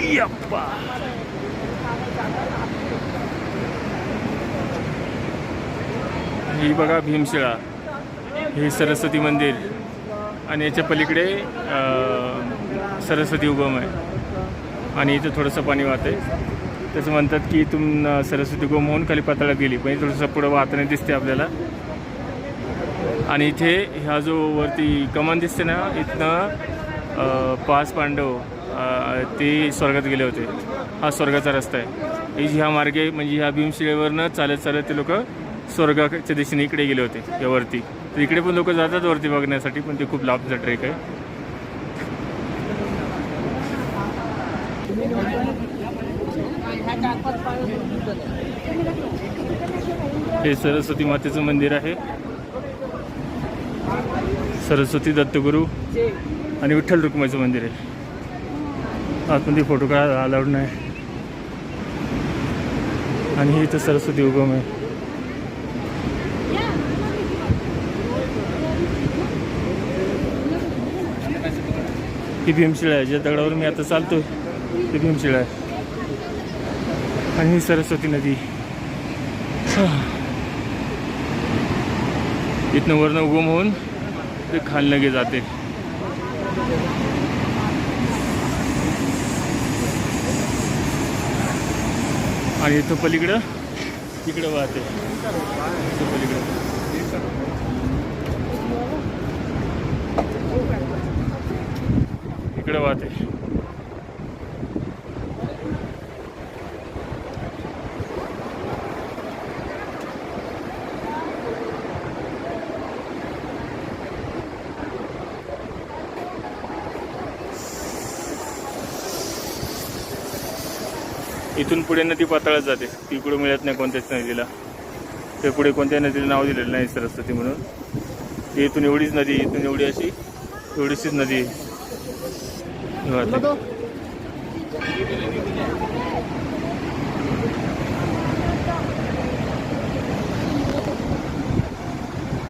यप्पा. ही बघा भीमशिळा, हे सरस्वती मंदिर आणि याच्या पलीकडे सरस्वती उगम आहे आणि इथं थोडंसं पाणी वाहत आहे. तसं म्हणतात की इथून सरस्वती उगम होऊन खाली पातळात गेली, पण थोडंसं पुढं वाहताना दिसते आपल्याला. आणि इथे ह्या जो वरती कमान दिसते ना, इथनं 5 पांडव ते स्वर्गात गेले होते. हा स्वर्गाचा रस्ता आहे. ह्या मार्गे म्हणजे ह्या भीमशिळेवरनं चालत चालत ते लोक स्वर्गाच्या दिशेने इकडे गेले होते यावरती. तर इकडे पण लोक जातात वरती बघण्यासाठी, पण ते खूप लांबचा ट्रेक आहे. हे सरस्वती मातेचं मंदिर आहे. सरस्वती, दत्तगुरू आणि विठ्ठल रुक्माईचं मंदिर आहे. आतमध्ये फोटो काढायला अलाउड नाही. आणि इथं सरस्वती उगम आहे. ही भीमशिळा आहे, ज्या दगडावर मी आता चालतोय ती भीमशिळा आहे. आणि ही सरस्वती नदी इथनं वरनं उगम होऊन ते खालनं गे जाते. आणि इथं पलीकडं इकडं वाहते. इथं पलीकडं इकडं वाहते. इथून पुढे नदी पातळात जाते. ती पुढे मिळत नाही कोणत्याच नदीला. ते पुढे कोणत्या नदीला नाव दिलेलं नाही सरस्वती म्हणून. इथून एवढीच नदी, इथून एवढी अशी एवढीशीच नदी वाहते.